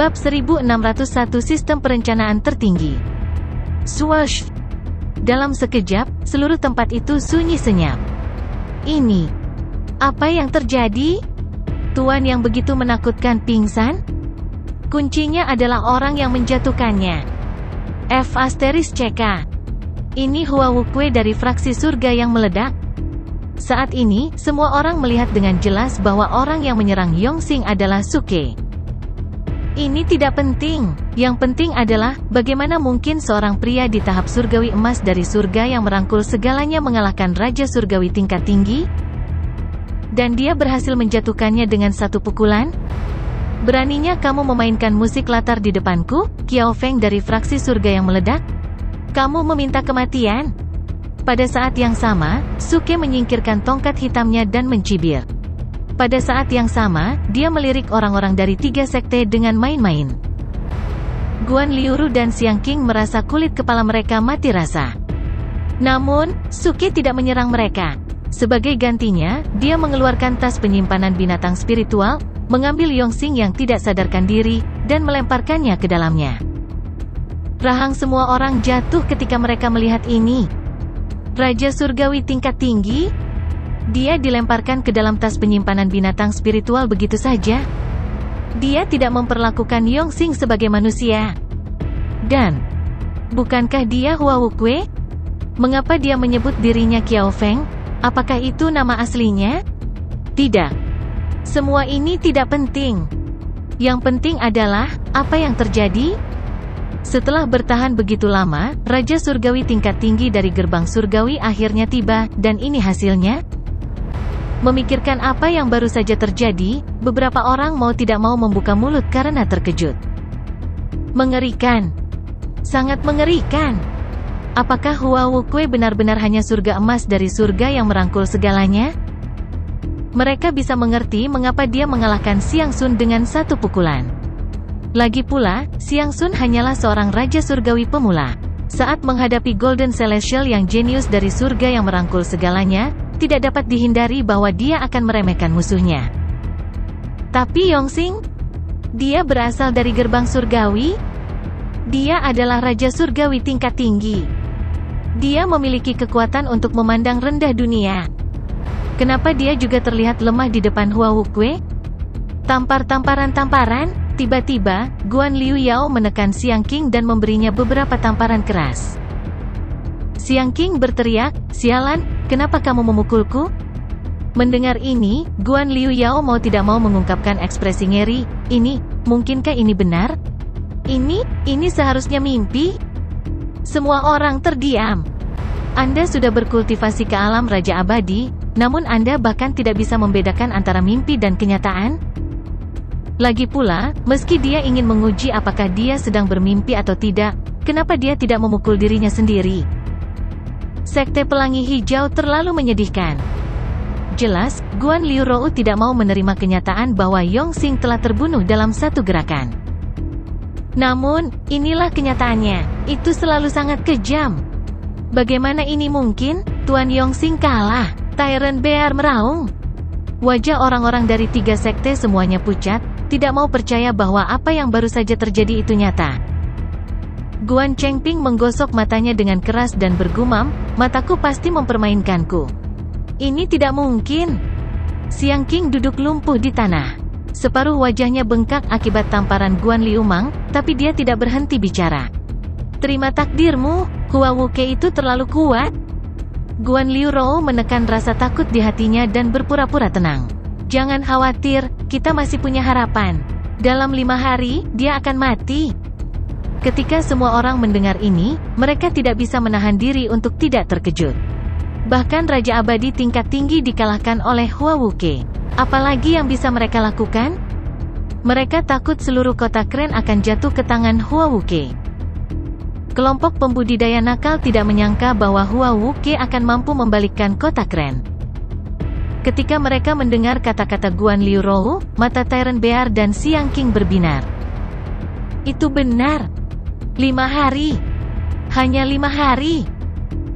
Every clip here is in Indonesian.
Bab 1601 Sistem Perencanaan Tertinggi. Swoosh! Dalam sekejap, seluruh tempat itu sunyi senyap. Ini, apa yang terjadi? Tuan yang begitu menakutkan pingsan? Kuncinya adalah orang yang menjatuhkannya. F***CK. Ini Hua Wukwe dari fraksi surga yang meledak. Saat ini, semua orang melihat dengan jelas bahwa orang yang menyerang Yongxing adalah Suke. Ini tidak penting. Yang penting adalah, bagaimana mungkin seorang pria di tahap surgawi emas dari surga yang merangkul segalanya mengalahkan Raja Surgawi tingkat tinggi? Dan dia berhasil menjatuhkannya dengan satu pukulan? Beraninya kamu memainkan musik latar di depanku, Qiao Feng dari fraksi surga yang meledak? Kamu meminta kematian? Pada saat yang sama, Suke menyingkirkan tongkat hitamnya dan mencibir. Pada saat yang sama, dia melirik orang-orang dari 3 sekte dengan main-main. Guan Liuru dan Xiang Qing merasa kulit kepala mereka mati rasa. Namun, Suke tidak menyerang mereka. Sebagai gantinya, dia mengeluarkan tas penyimpanan binatang spiritual, mengambil Yongxing yang tidak sadarkan diri, dan melemparkannya ke dalamnya. Rahang semua orang jatuh ketika mereka melihat ini. Raja Surgawi tingkat tinggi? Dia dilemparkan ke dalam tas penyimpanan binatang spiritual begitu saja. Dia tidak memperlakukan Yongxing sebagai manusia. Dan, bukankah dia Hua Wukwe? Mengapa dia menyebut dirinya Qiao Feng? Apakah itu nama aslinya? Tidak. Semua ini tidak penting. Yang penting adalah, apa yang terjadi? Setelah bertahan begitu lama, Raja Surgawi tingkat tinggi dari gerbang surgawi akhirnya tiba, dan ini hasilnya? Memikirkan apa yang baru saja terjadi, beberapa orang mau tidak mau membuka mulut karena terkejut. Mengerikan. Sangat mengerikan. Apakah Hua Wukwe benar-benar hanya surga emas dari surga yang merangkul segalanya? Mereka bisa mengerti mengapa dia mengalahkan Xiang Sun dengan satu pukulan. Lagi pula, Xiang Sun hanyalah seorang Raja Surgawi pemula. Saat menghadapi Golden Celestial yang jenius dari surga yang merangkul segalanya, tidak dapat dihindari bahwa dia akan meremehkan musuhnya. Tapi Yongxing? Dia berasal dari gerbang surgawi? Dia adalah Raja Surgawi tingkat tinggi. Dia memiliki kekuatan untuk memandang rendah dunia. Kenapa dia juga terlihat lemah di depan Hua Wukwe? Tamparan. Tiba-tiba, Guan Liu Yao menekan Xiang Qing dan memberinya beberapa tamparan keras. Xiang Qing berteriak, "Sialan, kenapa kamu memukulku?" Mendengar ini, Guan Liu Yao mau tidak mau mengungkapkan ekspresi ngeri. Mungkinkah ini benar? Ini seharusnya mimpi? Semua orang terdiam. Anda sudah berkultivasi ke alam Raja Abadi, namun Anda bahkan tidak bisa membedakan antara mimpi dan kenyataan? Lagi pula, meski dia ingin menguji apakah dia sedang bermimpi atau tidak, kenapa dia tidak memukul dirinya sendiri? Sekte Pelangi Hijau terlalu menyedihkan. Jelas, Guan Liu Rou tidak mau menerima kenyataan bahwa Yongxing telah terbunuh dalam satu gerakan. Namun, inilah kenyataannya, itu selalu sangat kejam. Bagaimana ini mungkin? Tuan Yongxing kalah. Tyrant Bear meraung. Wajah orang-orang dari 3 sekte semuanya pucat, tidak mau percaya bahwa apa yang baru saja terjadi itu nyata. Guan Chengping menggosok matanya dengan keras dan bergumam, "Mataku pasti mempermainkanku. Ini tidak mungkin." Xiang Qing duduk lumpuh di tanah. Separuh wajahnya bengkak akibat tamparan Guan Liu Mang, tapi dia tidak berhenti bicara. "Terima takdirmu, Hua Wukwe itu terlalu kuat." Guan Liu Rou menekan rasa takut di hatinya dan berpura-pura tenang. "Jangan khawatir, kita masih punya harapan. Dalam 5 hari, dia akan mati." Ketika semua orang mendengar ini, mereka tidak bisa menahan diri untuk tidak terkejut. Bahkan Raja Abadi tingkat tinggi dikalahkan oleh Hua Wukwe. Apalagi yang bisa mereka lakukan? Mereka takut seluruh kota Kren akan jatuh ke tangan Hua Wukwe. Kelompok pembudidaya nakal tidak menyangka bahwa Hua Wukwe akan mampu membalikkan kota Kren. Ketika mereka mendengar kata-kata Guan Liu Rou, mata Tyrant Bear dan Xiang Qing berbinar. Itu benar. 5 hari. Hanya 5 hari.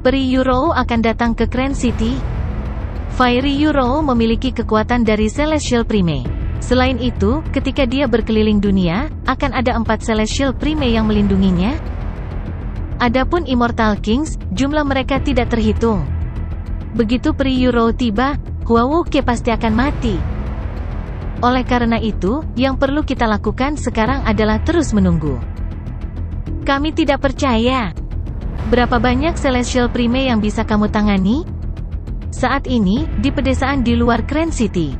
Peri Yu Rou akan datang ke Kren City. Fiery Yu Rou memiliki kekuatan dari Celestial Prime. Selain itu, ketika dia berkeliling dunia, akan ada 4 Celestial Prime yang melindunginya. Adapun Immortal Kings, jumlah mereka tidak terhitung. Begitu Pri Yuro tiba, Hwawuke pasti akan mati. Oleh karena itu, yang perlu kita lakukan sekarang adalah terus menunggu. Kami tidak percaya. Berapa banyak Celestial Prime yang bisa kamu tangani? Saat ini, di pedesaan di luar Grand City,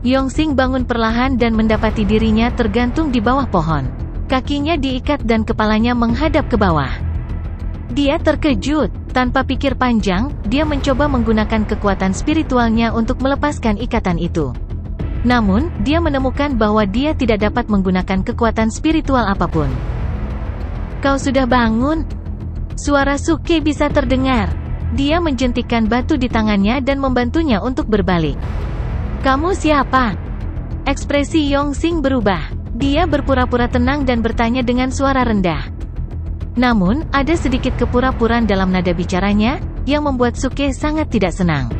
Yongxing bangun perlahan dan mendapati dirinya tergantung di bawah pohon. Kakinya diikat dan kepalanya menghadap ke bawah. Dia terkejut. Tanpa pikir panjang, dia mencoba menggunakan kekuatan spiritualnya untuk melepaskan ikatan itu. Namun, dia menemukan bahwa dia tidak dapat menggunakan kekuatan spiritual apapun. Kau sudah bangun? Suara Suke bisa terdengar. Dia menjentikkan batu di tangannya dan membantunya untuk berbalik. Kamu siapa? Ekspresi Yongxing berubah. Dia berpura-pura tenang dan bertanya dengan suara rendah. Namun, ada sedikit kepura-puraan dalam nada bicaranya, yang membuat Suke sangat tidak senang.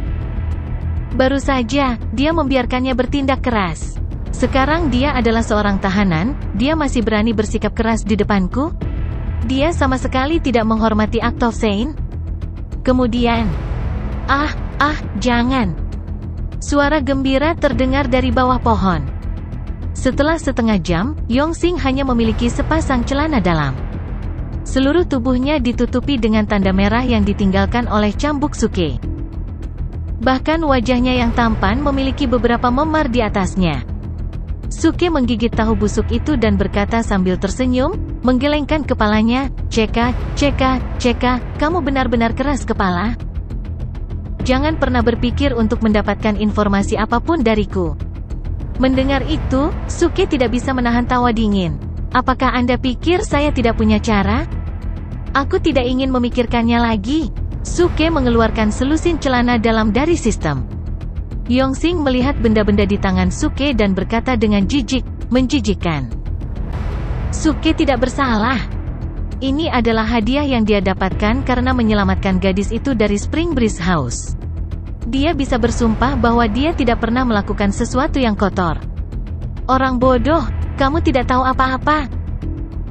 Baru saja, dia membiarkannya bertindak keras. Sekarang dia adalah seorang tahanan, dia masih berani bersikap keras di depanku? Dia sama sekali tidak menghormati Act of Saint. Kemudian, jangan. Suara gembira terdengar dari bawah pohon. Setelah setengah jam, Yongxing hanya memiliki sepasang celana dalam. Seluruh tubuhnya ditutupi dengan tanda merah yang ditinggalkan oleh cambuk Suke. Bahkan wajahnya yang tampan memiliki beberapa memar di atasnya. Suke menggigit tahu busuk itu dan berkata sambil tersenyum, menggelengkan kepalanya, Ceka, kamu benar-benar keras kepala. Jangan pernah berpikir untuk mendapatkan informasi apapun dariku. Mendengar itu, Suke tidak bisa menahan tawa dingin. Apakah Anda pikir saya tidak punya cara? Aku tidak ingin memikirkannya lagi. Suke mengeluarkan selusin celana dalam dari sistem. Yongxing melihat benda-benda di tangan Suke dan berkata dengan jijik, menjijikkan. Suke tidak bersalah. Ini adalah hadiah yang dia dapatkan karena menyelamatkan gadis itu dari Spring Breeze House. Dia bisa bersumpah bahwa dia tidak pernah melakukan sesuatu yang kotor. Orang bodoh, kamu tidak tahu apa-apa.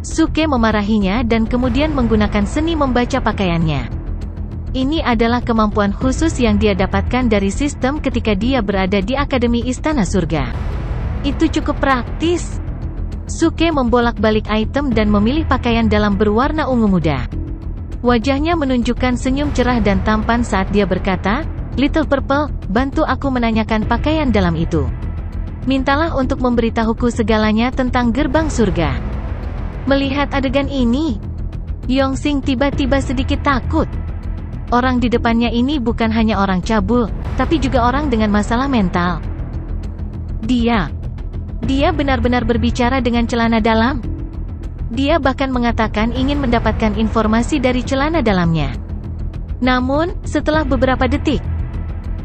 Suke memarahinya dan kemudian menggunakan seni membaca pakaiannya. Ini adalah kemampuan khusus yang dia dapatkan dari sistem ketika dia berada di Akademi Istana Surga. Itu cukup praktis. Suke membolak-balik item dan memilih pakaian dalam berwarna ungu muda. Wajahnya menunjukkan senyum cerah dan tampan saat dia berkata, Little Purple, bantu aku menanyakan pakaian dalam itu. Mintalah untuk memberitahuku segalanya tentang gerbang surga. Melihat adegan ini, Yongxing tiba-tiba sedikit takut. Orang di depannya ini bukan hanya orang cabul, tapi juga orang dengan masalah mental. Dia benar-benar berbicara dengan celana dalam. Dia bahkan mengatakan ingin mendapatkan informasi dari celana dalamnya. Namun, setelah beberapa detik,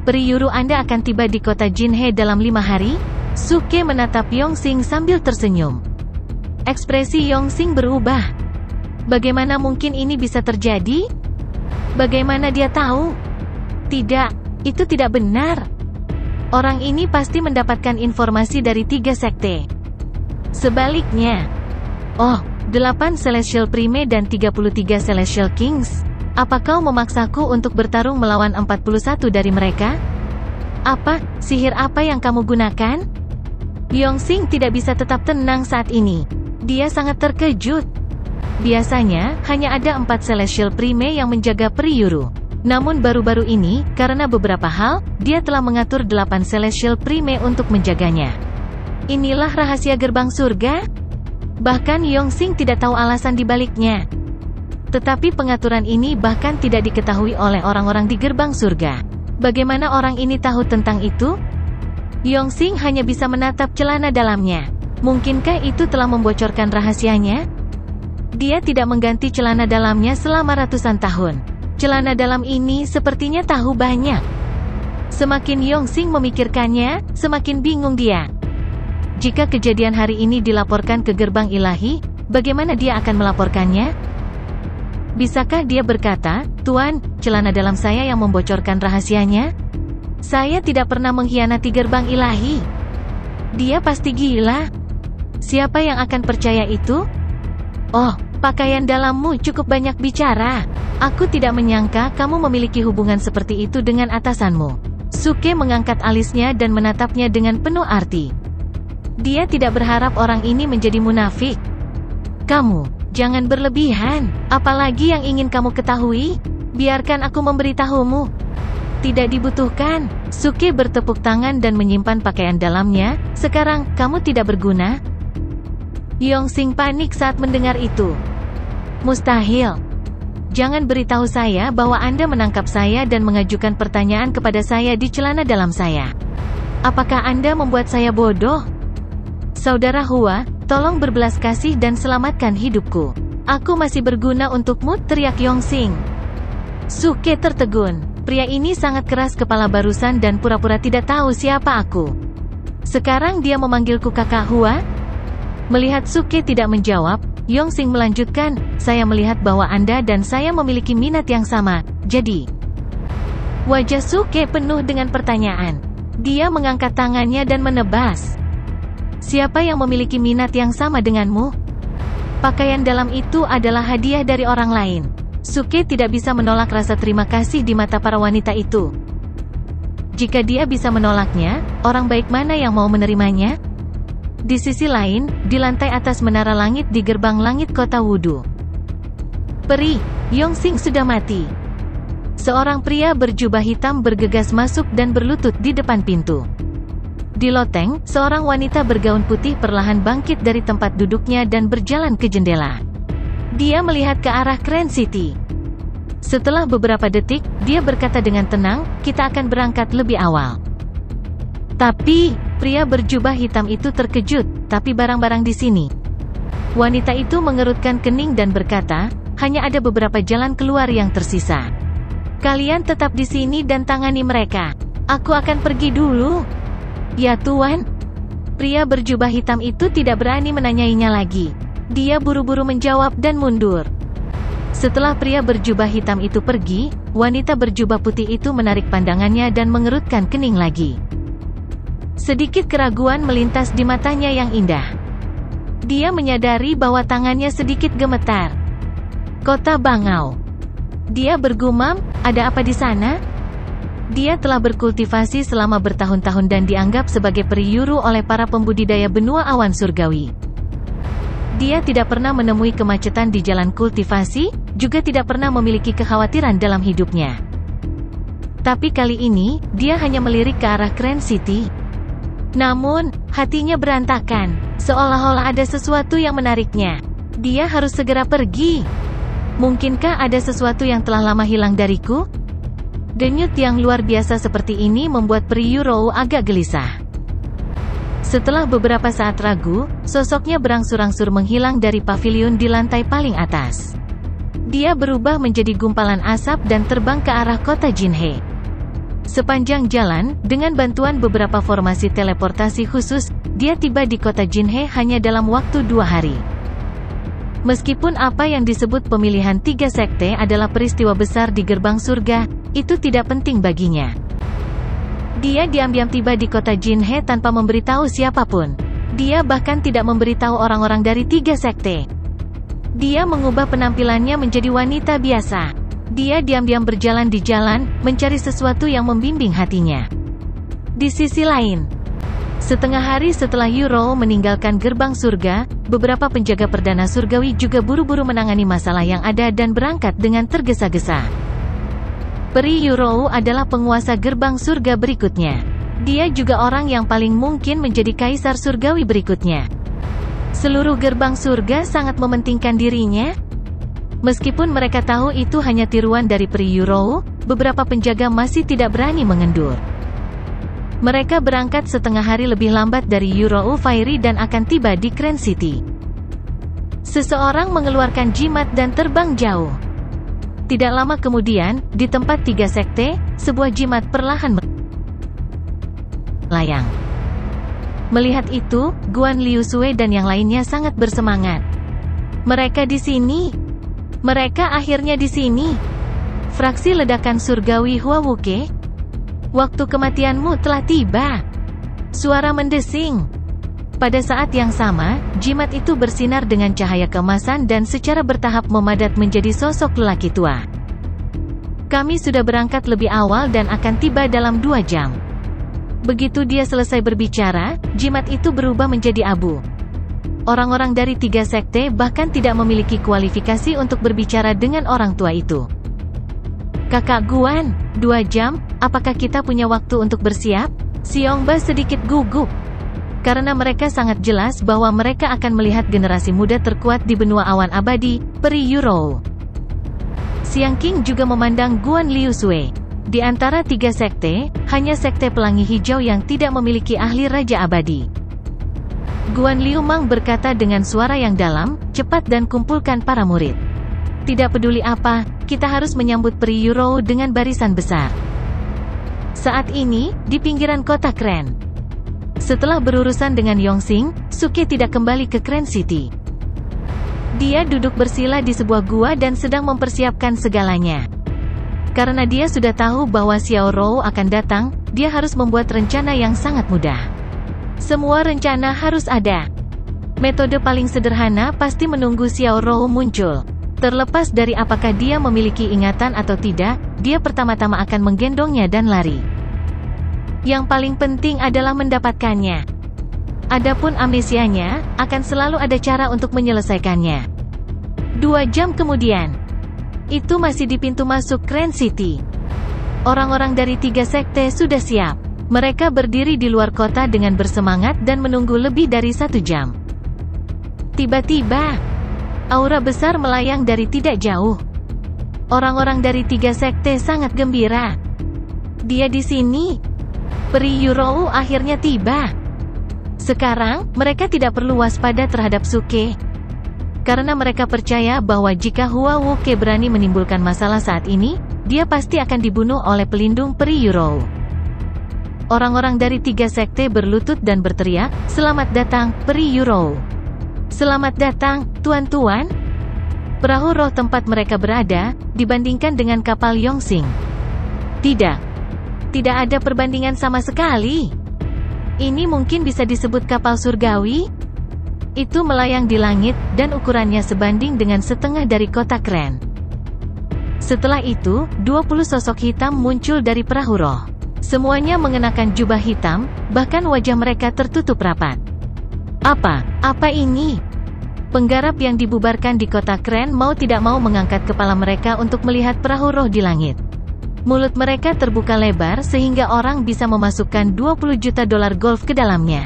Pri Yuru Anda akan tiba di kota Jinhe dalam 5 hari? Suke menatap Yongxing sambil tersenyum. Ekspresi Yongxing berubah. Bagaimana mungkin ini bisa terjadi? Bagaimana dia tahu? Tidak, itu tidak benar. Orang ini pasti mendapatkan informasi dari 3 sekte. Sebaliknya, 8 Celestial Prime dan 33 Celestial Kings. Apa kau memaksaku untuk bertarung melawan 41 dari mereka? Apa, sihir apa yang kamu gunakan? Yongxing tidak bisa tetap tenang saat ini. Dia sangat terkejut. Biasanya, hanya ada 4 Celestial Prime yang menjaga Pri Yuru. Namun baru-baru ini, karena beberapa hal, dia telah mengatur 8 Celestial Prime untuk menjaganya. Inilah rahasia gerbang surga? Bahkan Yongxing tidak tahu alasan dibaliknya. Tetapi pengaturan ini bahkan tidak diketahui oleh orang-orang di gerbang surga. Bagaimana orang ini tahu tentang itu? Yongxing hanya bisa menatap celana dalamnya. Mungkinkah itu telah membocorkan rahasianya? Dia tidak mengganti celana dalamnya selama ratusan tahun. Celana dalam ini sepertinya tahu banyak. Semakin Yongxing memikirkannya, semakin bingung dia. Jika kejadian hari ini dilaporkan ke gerbang ilahi, bagaimana dia akan melaporkannya? Bisakah dia berkata, Tuan, celana dalam saya yang membocorkan rahasianya? Saya tidak pernah mengkhianati gerbang ilahi. Dia pasti gila. Siapa yang akan percaya itu? Oh, pakaian dalammu cukup banyak bicara. Aku tidak menyangka kamu memiliki hubungan seperti itu dengan atasanmu. Suke mengangkat alisnya dan menatapnya dengan penuh arti. Dia tidak berharap orang ini menjadi munafik. Kamu, jangan berlebihan. Apalagi yang ingin kamu ketahui? Biarkan aku memberitahumu. Tidak dibutuhkan. Suke bertepuk tangan dan menyimpan pakaian dalamnya. Sekarang, kamu tidak berguna. Yongxing panik saat mendengar itu. Mustahil. Jangan beritahu saya bahwa Anda menangkap saya dan mengajukan pertanyaan kepada saya di celana dalam saya. Apakah Anda membuat saya bodoh? Saudara Hua, tolong berbelas kasih dan selamatkan hidupku. Aku masih berguna untukmu, teriak Yongxing. Suke tertegun. Pria ini sangat keras kepala barusan dan pura-pura tidak tahu siapa aku. Sekarang dia memanggilku kakak Hua? Melihat Suke tidak menjawab, Yongxing melanjutkan, saya melihat bahwa Anda dan saya memiliki minat yang sama, jadi... Wajah Suke penuh dengan pertanyaan. Dia mengangkat tangannya dan menebas. Siapa yang memiliki minat yang sama denganmu? Pakaian dalam itu adalah hadiah dari orang lain. Suke tidak bisa menolak rasa terima kasih di mata para wanita itu. Jika dia bisa menolaknya, orang baik mana yang mau menerimanya? Di sisi lain, di lantai atas menara langit di gerbang langit kota Wudu. Peri, Yongxing sudah mati. Seorang pria berjubah hitam bergegas masuk dan berlutut di depan pintu. Di loteng, seorang wanita bergaun putih perlahan bangkit dari tempat duduknya dan berjalan ke jendela. Dia melihat ke arah Grand City. Setelah beberapa detik, dia berkata dengan tenang, kita akan berangkat lebih awal. Tapi, pria berjubah hitam itu terkejut, tapi barang-barang di sini. Wanita itu mengerutkan kening dan berkata, hanya ada beberapa jalan keluar yang tersisa. Kalian tetap di sini dan tangani mereka. Aku akan pergi dulu. Ya Tuan. Pria berjubah hitam itu tidak berani menanyainya lagi. Dia buru-buru menjawab dan mundur. Setelah pria berjubah hitam itu pergi, wanita berjubah putih itu menarik pandangannya dan mengerutkan kening lagi. Sedikit keraguan melintas di matanya yang indah. Dia menyadari bahwa tangannya sedikit gemetar. Kota Bangau. Dia bergumam, ada apa di sana? Dia telah berkultivasi selama bertahun-tahun dan dianggap sebagai peri Yuru oleh para pembudidaya benua awan surgawi. Dia tidak pernah menemui kemacetan di jalan kultivasi, juga tidak pernah memiliki kekhawatiran dalam hidupnya. Tapi kali ini, dia hanya melirik ke arah Grand City. Namun, hatinya berantakan, seolah-olah ada sesuatu yang menariknya. Dia harus segera pergi. Mungkinkah ada sesuatu yang telah lama hilang dariku? Denyut yang luar biasa seperti ini membuat peri Yurou agak gelisah. Setelah beberapa saat ragu, sosoknya berangsur-angsur menghilang dari pavilion di lantai paling atas. Dia berubah menjadi gumpalan asap dan terbang ke arah kota Jinhe. Sepanjang jalan, dengan bantuan beberapa formasi teleportasi khusus, dia tiba di kota Jinhe hanya dalam waktu 2 hari. Meskipun apa yang disebut pemilihan 3 sekte adalah peristiwa besar di gerbang surga, itu tidak penting baginya. Dia diam-diam tiba di kota Jinhe tanpa memberitahu siapapun. Dia bahkan tidak memberitahu orang-orang dari 3 sekte. Dia mengubah penampilannya menjadi wanita biasa. Dia diam-diam berjalan di jalan, mencari sesuatu yang membimbing hatinya. Di sisi lain, setengah hari setelah Yurou meninggalkan gerbang surga, beberapa penjaga perdana surgawi juga buru-buru menangani masalah yang ada dan berangkat dengan tergesa-gesa. Peri Yurou adalah penguasa gerbang surga berikutnya. Dia juga orang yang paling mungkin menjadi kaisar surgawi berikutnya. Seluruh gerbang surga sangat mementingkan dirinya. Meskipun mereka tahu itu hanya tiruan dari peri Yurou, beberapa penjaga masih tidak berani mengendur. Mereka berangkat setengah hari lebih lambat dari Yurou Fairy dan akan tiba di Grand City. Seseorang mengeluarkan jimat dan terbang jauh. Tidak lama kemudian, di tempat 3 sekte, sebuah jimat perlahan melayang. Melihat itu, Guan Liu Sui dan yang lainnya sangat bersemangat. Mereka di sini. Mereka akhirnya di sini. Fraksi ledakan surgawi Hua Wuke. Waktu kematianmu telah tiba. Suara mendesing. Pada saat yang sama, jimat itu bersinar dengan cahaya keemasan dan secara bertahap memadat menjadi sosok lelaki tua. Kami sudah berangkat lebih awal dan akan tiba dalam 2 jam. Begitu dia selesai berbicara, jimat itu berubah menjadi abu. Orang-orang dari 3 sekte bahkan tidak memiliki kualifikasi untuk berbicara dengan orang tua itu. Kakak Guan, 2 jam, apakah kita punya waktu untuk bersiap? Xiongba sedikit gugup. Karena mereka sangat jelas bahwa mereka akan melihat generasi muda terkuat di benua awan abadi, peri Yurou. Xiang Qing juga memandang Guan Liu Sui. Di antara 3 sekte, hanya sekte pelangi hijau yang tidak memiliki ahli raja abadi. Guan Liu Mang berkata dengan suara yang dalam, cepat dan kumpulkan para murid. Tidak peduli apa, kita harus menyambut peri Yurou dengan barisan besar. Saat ini, di pinggiran kota Kren. Setelah berurusan dengan Yongxing, Suke tidak kembali ke Kren City. Dia duduk bersila di sebuah gua dan sedang mempersiapkan segalanya. Karena dia sudah tahu bahwa Xiao Rou akan datang, dia harus membuat rencana yang sangat mudah. Semua rencana harus ada. Metode paling sederhana pasti menunggu Xiao Rou muncul. Terlepas dari apakah dia memiliki ingatan atau tidak, dia pertama-tama akan menggendongnya dan lari. Yang paling penting adalah mendapatkannya. Adapun amnesianya, akan selalu ada cara untuk menyelesaikannya. 2 jam kemudian, itu masih di pintu masuk Kren City. Orang-orang dari 3 sekte sudah siap. Mereka berdiri di luar kota dengan bersemangat dan menunggu lebih dari 1 jam. Tiba-tiba, aura besar melayang dari tidak jauh. Orang-orang dari 3 sekte sangat gembira. Dia di sini. Peri Yurou akhirnya tiba. Sekarang, mereka tidak perlu waspada terhadap Suke. Karena mereka percaya bahwa jika Hua Wuke berani menimbulkan masalah saat ini, dia pasti akan dibunuh oleh pelindung peri Yurou. Orang-orang dari 3 sekte berlutut dan berteriak, "Selamat datang, peri Yurou! Selamat datang, tuan-tuan!" Perahu roh tempat mereka berada, dibandingkan dengan kapal Yongxing. Tidak ada perbandingan sama sekali. Ini mungkin bisa disebut kapal surgawi? Itu melayang di langit, dan ukurannya sebanding dengan setengah dari kota Kren. Setelah itu, 20 sosok hitam muncul dari perahu roh. Semuanya mengenakan jubah hitam, bahkan wajah mereka tertutup rapat. Apa ini? Penggarap yang dibubarkan di kota Kren mau tidak mau mengangkat kepala mereka untuk melihat perahu roh di langit. Mulut mereka terbuka lebar sehingga orang bisa memasukkan 20 juta dolar golf ke dalamnya.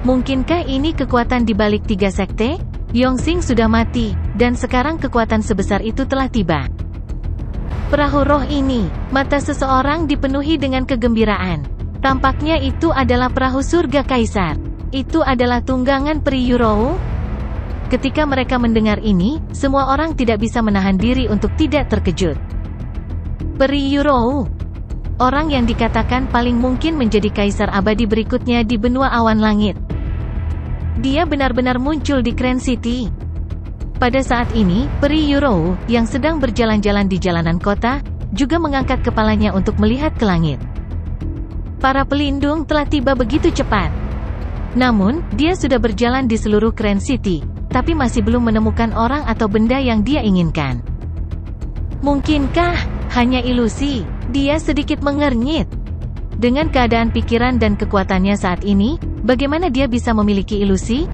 Mungkinkah ini kekuatan di balik 3 sekte? Yongxing sudah mati, dan sekarang kekuatan sebesar itu telah tiba. Perahu roh ini, mata seseorang dipenuhi dengan kegembiraan. Tampaknya itu adalah perahu surga kaisar. Itu adalah tunggangan peri Yurou. Ketika mereka mendengar ini, semua orang tidak bisa menahan diri untuk tidak terkejut. Peri Yurou, orang yang dikatakan paling mungkin menjadi kaisar abadi berikutnya di benua awan langit. Dia benar-benar muncul di Kren City. Pada saat ini, peri Yurou, yang sedang berjalan-jalan di jalanan kota, juga mengangkat kepalanya untuk melihat ke langit. Para pelindung telah tiba begitu cepat. Namun, dia sudah berjalan di seluruh Kren City, tapi masih belum menemukan orang atau benda yang dia inginkan. Mungkinkah hanya ilusi? Dia sedikit mengernyit. Dengan keadaan pikiran dan kekuatannya saat ini, bagaimana dia bisa memiliki ilusi?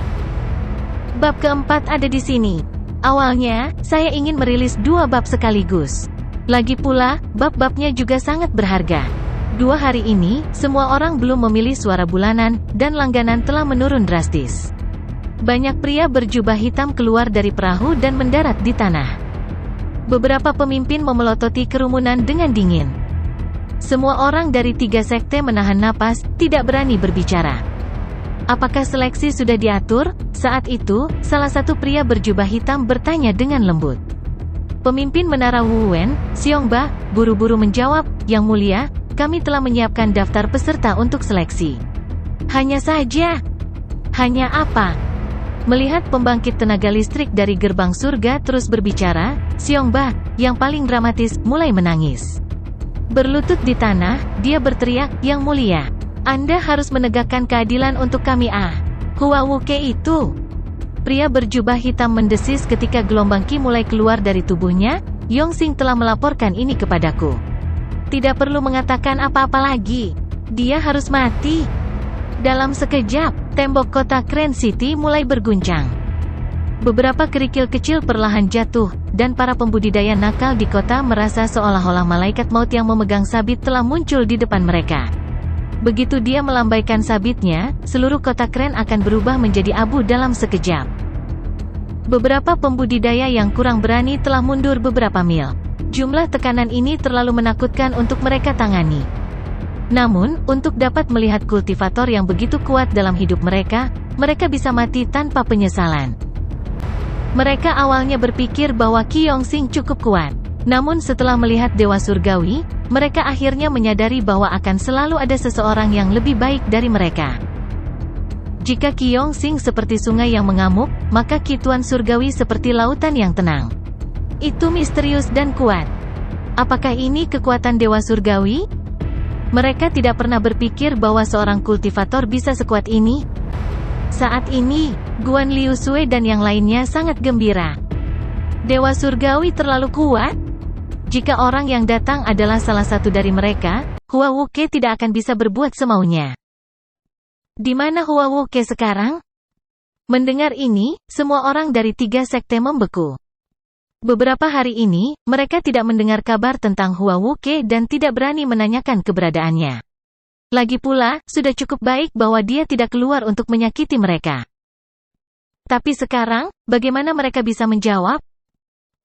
Bab keempat ada di sini. Awalnya, saya ingin merilis 2 bab sekaligus. Lagi pula, bab-babnya juga sangat berharga. 2 hari ini, semua orang belum memilih suara bulanan, dan langganan telah menurun drastis. Banyak pria berjubah hitam keluar dari perahu dan mendarat di tanah. Beberapa pemimpin memelototi kerumunan dengan dingin. Semua orang dari 3 sekte menahan napas, tidak berani berbicara. Apakah seleksi sudah diatur? Saat itu, salah satu pria berjubah hitam bertanya dengan lembut. Pemimpin menara Wu Wen, Xiongba, buru-buru menjawab, "Yang mulia, kami telah menyiapkan daftar peserta untuk seleksi." Hanya saja. Hanya apa? Melihat pembangkit tenaga listrik dari gerbang surga terus berbicara, Xiongba, yang paling dramatis, mulai menangis. Berlutut di tanah, dia berteriak, "Yang mulia, Anda harus menegakkan keadilan untuk kami." Hua Wuke itu. Pria berjubah hitam mendesis ketika gelombang ki mulai keluar dari tubuhnya. Yongxing telah melaporkan ini kepadaku. Tidak perlu mengatakan apa-apa lagi. Dia harus mati. Dalam sekejap, tembok kota Crane City mulai berguncang. Beberapa kerikil kecil perlahan jatuh, dan para pembudidaya nakal di kota merasa seolah-olah malaikat maut yang memegang sabit telah muncul di depan mereka. Begitu dia melambaikan sabitnya, seluruh kota Crane akan berubah menjadi abu dalam sekejap. Beberapa pembudidaya yang kurang berani telah mundur beberapa mil. Jumlah tekanan ini terlalu menakutkan untuk mereka tangani. Namun, untuk dapat melihat kultivator yang begitu kuat dalam hidup mereka, mereka bisa mati tanpa penyesalan. Mereka awalnya berpikir bahwa Qi Yongxing cukup kuat. Namun setelah melihat Dewa Surgawi, mereka akhirnya menyadari bahwa akan selalu ada seseorang yang lebih baik dari mereka. Jika Qi Yongxing seperti sungai yang mengamuk, maka Qi Tuan Surgawi seperti lautan yang tenang. Itu misterius dan kuat. Apakah ini kekuatan Dewa Surgawi? Mereka tidak pernah berpikir bahwa seorang kultivator bisa sekuat ini. Saat ini, Guan Liu Sui dan yang lainnya sangat gembira. Dewa Surgawi terlalu kuat? Jika orang yang datang adalah salah satu dari mereka, Hua Wuke tidak akan bisa berbuat semaunya. Di mana Hua Wuke sekarang? Mendengar ini, semua orang dari 3 sekte membeku. Beberapa hari ini, mereka tidak mendengar kabar tentang Hua Wuke dan tidak berani menanyakan keberadaannya. Lagi pula, sudah cukup baik bahwa dia tidak keluar untuk menyakiti mereka. Tapi sekarang, bagaimana mereka bisa menjawab?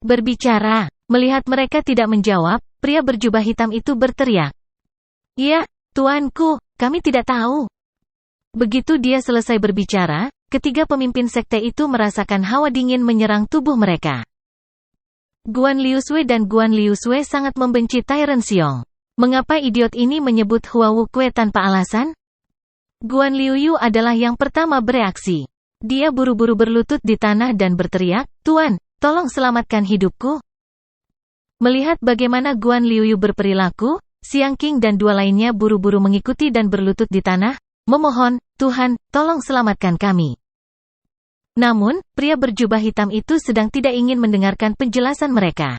Berbicara, melihat mereka tidak menjawab, pria berjubah hitam itu berteriak. "Ya, tuanku, kami tidak tahu." Begitu dia selesai berbicara, ketiga pemimpin sekte itu merasakan hawa dingin menyerang tubuh mereka. Guan Liu Sui dan Guan Liu Sui sangat membenci Tyrant Xiong. Mengapa idiot ini menyebut Hua Wuke tanpa alasan? Guan Liu Yu adalah yang pertama bereaksi. Dia buru-buru berlutut di tanah dan berteriak, "Tuan, tolong selamatkan hidupku." Melihat bagaimana Guan Liu Yu berperilaku, Xiang Qing dan 2 lainnya buru-buru mengikuti dan berlutut di tanah, memohon, "Tuhan, tolong selamatkan kami." Namun, pria berjubah hitam itu sedang tidak ingin mendengarkan penjelasan mereka.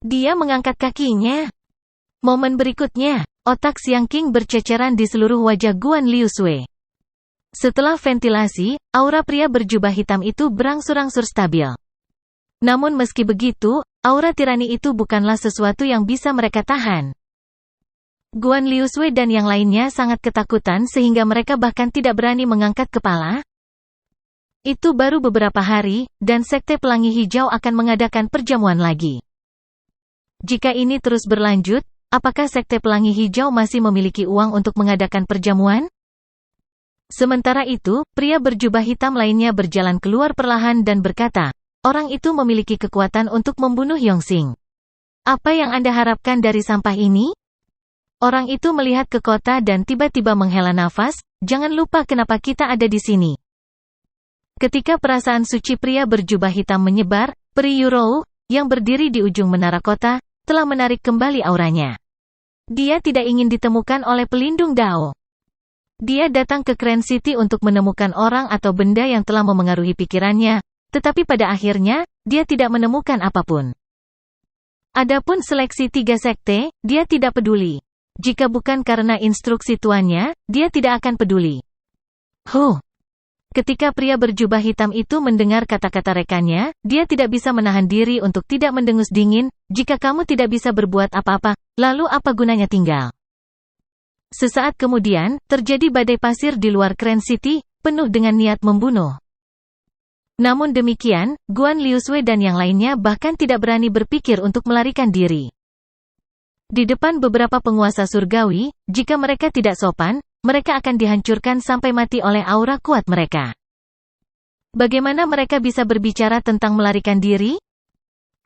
Dia mengangkat kakinya. Momen berikutnya, otak Xiang Qing berceceran di seluruh wajah Guan Liu Sui. Setelah ventilasi, aura pria berjubah hitam itu berangsur-angsur stabil. Namun meski begitu, aura tirani itu bukanlah sesuatu yang bisa mereka tahan. Guan Liu Sui dan yang lainnya sangat ketakutan sehingga mereka bahkan tidak berani mengangkat kepala. Itu baru beberapa hari, dan Sekte Pelangi Hijau akan mengadakan perjamuan lagi. Jika ini terus berlanjut, apakah Sekte Pelangi Hijau masih memiliki uang untuk mengadakan perjamuan? Sementara itu, pria berjubah hitam lainnya berjalan keluar perlahan dan berkata, "Orang itu memiliki kekuatan untuk membunuh Yongxing. Apa yang Anda harapkan dari sampah ini?" Orang itu melihat ke kota dan tiba-tiba menghela nafas, "Jangan lupa kenapa kita ada di sini." Ketika perasaan suci pria berjubah hitam menyebar, Peri Yurou, yang berdiri di ujung menara kota, telah menarik kembali auranya. Dia tidak ingin ditemukan oleh pelindung Dao. Dia datang ke Crane City untuk menemukan orang atau benda yang telah memengaruhi pikirannya, tetapi pada akhirnya, dia tidak menemukan apapun. Adapun seleksi 3 sekte, dia tidak peduli. Jika bukan karena instruksi tuannya, dia tidak akan peduli. Ketika pria berjubah hitam itu mendengar kata-kata rekannya, dia tidak bisa menahan diri untuk tidak mendengus dingin. "Jika kamu tidak bisa berbuat apa-apa, lalu apa gunanya tinggal?" Sesaat kemudian, terjadi badai pasir di luar Crane City, penuh dengan niat membunuh. Namun demikian, Guan Liu Sui dan yang lainnya bahkan tidak berani berpikir untuk melarikan diri. Di depan beberapa penguasa surgawi, jika mereka tidak sopan, mereka akan dihancurkan sampai mati oleh aura kuat mereka. Bagaimana mereka bisa berbicara tentang melarikan diri?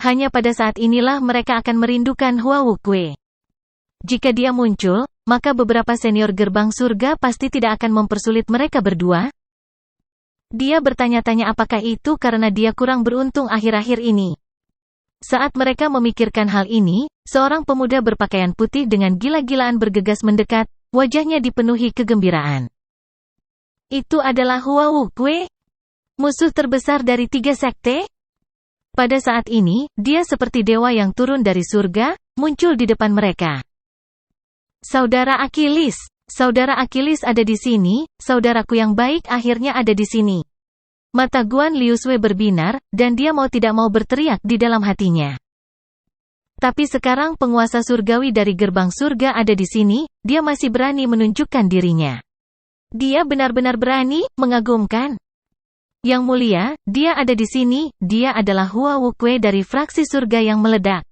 Hanya pada saat inilah mereka akan merindukan Hua Wuke. Jika dia muncul, maka beberapa senior gerbang surga pasti tidak akan mempersulit mereka berdua. Dia bertanya-tanya apakah itu karena dia kurang beruntung akhir-akhir ini. Saat mereka memikirkan hal ini, seorang pemuda berpakaian putih dengan gila-gilaan bergegas mendekat, wajahnya dipenuhi kegembiraan. Itu adalah Hua Wukue, musuh terbesar dari 3 sekte? Pada saat ini, dia seperti dewa yang turun dari surga, muncul di depan mereka. Saudara Achilles ada di sini, saudaraku yang baik akhirnya ada di sini. Mata Guan Liusui berbinar, dan dia mau tidak mau berteriak di dalam hatinya. Tapi sekarang penguasa surgawi dari gerbang surga ada di sini, dia masih berani menunjukkan dirinya. Dia benar-benar berani, mengagumkan. Yang mulia, dia ada di sini, dia adalah Hua Wukue dari fraksi surga yang meledak.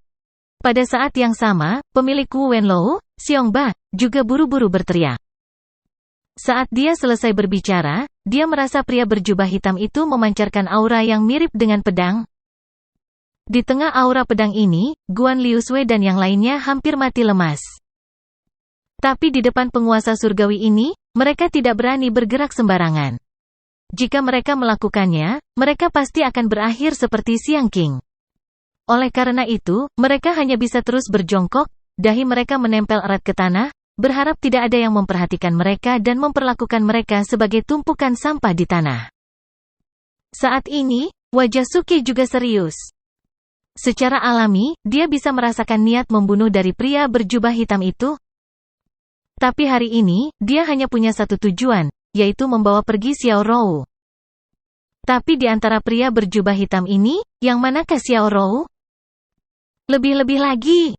Pada saat yang sama, pemilik Wu Wenlou, Xiongba, juga buru-buru berteriak. Saat dia selesai berbicara, dia merasa pria berjubah hitam itu memancarkan aura yang mirip dengan pedang. Di tengah aura pedang ini, Guan Liusui dan yang lainnya hampir mati lemas. Tapi di depan penguasa surgawi ini, mereka tidak berani bergerak sembarangan. Jika mereka melakukannya, mereka pasti akan berakhir seperti Xiang Qing. Oleh karena itu, mereka hanya bisa terus berjongkok, dahi mereka menempel erat ke tanah, berharap tidak ada yang memperhatikan mereka dan memperlakukan mereka sebagai tumpukan sampah di tanah. Saat ini, wajah Suke juga serius. Secara alami, dia bisa merasakan niat membunuh dari pria berjubah hitam itu. Tapi hari ini, dia hanya punya satu tujuan, yaitu membawa pergi Xiao Rou. Tapi di antara pria berjubah hitam ini, yang manakah Xiao Rou? Lebih-lebih lagi.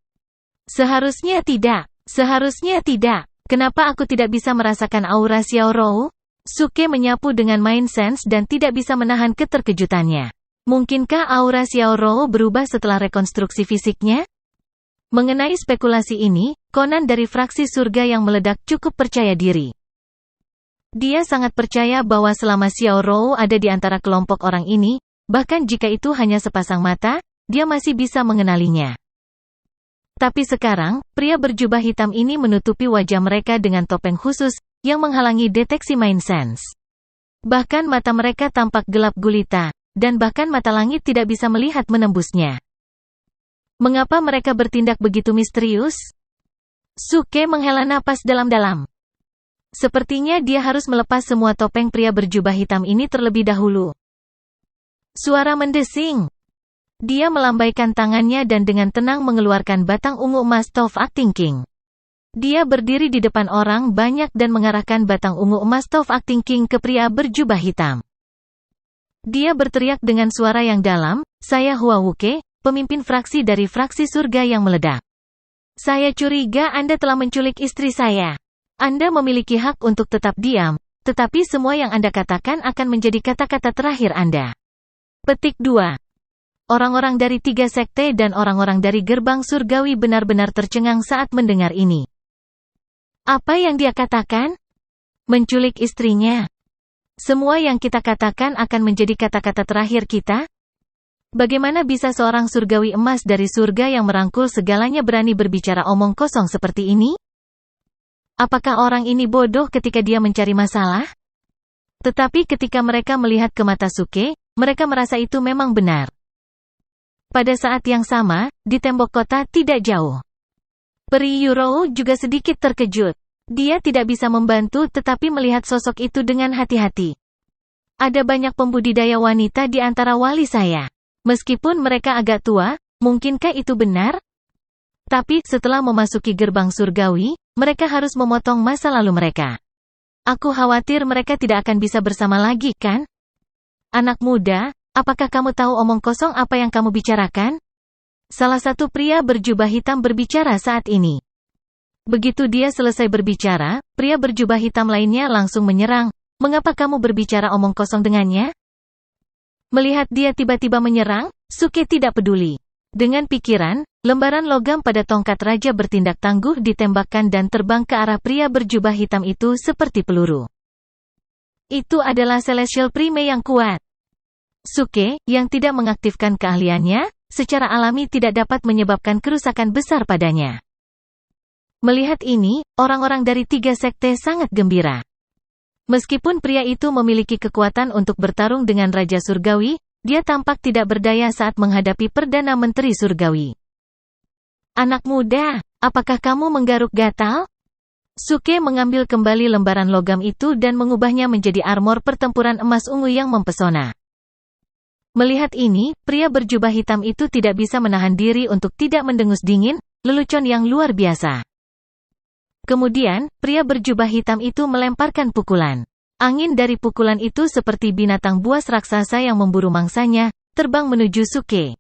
Seharusnya tidak. Kenapa aku tidak bisa merasakan aura Xiao Rou? Suke menyapu dengan mind sense dan tidak bisa menahan keterkejutannya. Mungkinkah aura Xiao Rou berubah setelah rekonstruksi fisiknya? Mengenai spekulasi ini, Conan dari fraksi surga yang meledak cukup percaya diri. Dia sangat percaya bahwa selama Xiao Rou ada di antara kelompok orang ini, bahkan jika itu hanya sepasang mata, dia masih bisa mengenalinya. Tapi sekarang, pria berjubah hitam ini menutupi wajah mereka dengan topeng khusus, yang menghalangi deteksi mind sense. Bahkan mata mereka tampak gelap gulita, dan bahkan mata langit tidak bisa melihat menembusnya. Mengapa mereka bertindak begitu misterius? Suke menghela napas dalam-dalam. Sepertinya dia harus melepas semua topeng pria berjubah hitam ini terlebih dahulu. Suara mendesing. Dia melambaikan tangannya dan dengan tenang mengeluarkan batang ungu emas Top Acting King. Dia berdiri di depan orang banyak dan mengarahkan batang ungu emas Top Acting King ke pria berjubah hitam. Dia berteriak dengan suara yang dalam, "Saya Hua Wukue, pemimpin fraksi dari fraksi surga yang meledak. Saya curiga Anda telah menculik istri saya. Anda memiliki hak untuk tetap diam, tetapi semua yang Anda katakan akan menjadi kata-kata terakhir Anda." Petik 2. Orang-orang dari 3 sekte dan orang-orang dari gerbang surgawi benar-benar tercengang saat mendengar ini. Apa yang dia katakan? Menculik istrinya. Semua yang kita katakan akan menjadi kata-kata terakhir kita? Bagaimana bisa seorang surgawi emas dari surga yang merangkul segalanya berani berbicara omong kosong seperti ini? Apakah orang ini bodoh ketika dia mencari masalah? Tetapi ketika mereka melihat ke mata Suke, mereka merasa itu memang benar. Pada saat yang sama, di tembok kota tidak jauh, Peri Yurou juga sedikit terkejut. Dia tidak bisa membantu tetapi melihat sosok itu dengan hati-hati. Ada banyak pembudidaya wanita di antara wali saya. Meskipun mereka agak tua, mungkinkah itu benar? Tapi, setelah memasuki gerbang surgawi, mereka harus memotong masa lalu mereka. Aku khawatir mereka tidak akan bisa bersama lagi, kan? Anak muda, apakah kamu tahu omong kosong apa yang kamu bicarakan? Salah satu pria berjubah hitam berbicara saat ini. Begitu dia selesai berbicara, pria berjubah hitam lainnya langsung menyerang. Mengapa kamu berbicara omong kosong dengannya? Melihat dia tiba-tiba menyerang, Suke tidak peduli. Dengan pikiran, lembaran logam pada tongkat raja bertindak tangguh ditembakkan dan terbang ke arah pria berjubah hitam itu seperti peluru. Itu adalah Celestial Prime yang kuat. Suke, yang tidak mengaktifkan keahliannya, secara alami tidak dapat menyebabkan kerusakan besar padanya. Melihat ini, orang-orang dari 3 sekte sangat gembira. Meskipun pria itu memiliki kekuatan untuk bertarung dengan Raja Surgawi, dia tampak tidak berdaya saat menghadapi Perdana Menteri Surgawi. Anak muda, apakah kamu menggaruk gatal? Suke mengambil kembali lembaran logam itu dan mengubahnya menjadi armor pertempuran emas ungu yang mempesona. Melihat ini, pria berjubah hitam itu tidak bisa menahan diri untuk tidak mendengus dingin, lelucon yang luar biasa. Kemudian, pria berjubah hitam itu melemparkan pukulan. Angin dari pukulan itu seperti binatang buas raksasa yang memburu mangsanya, terbang menuju Suke.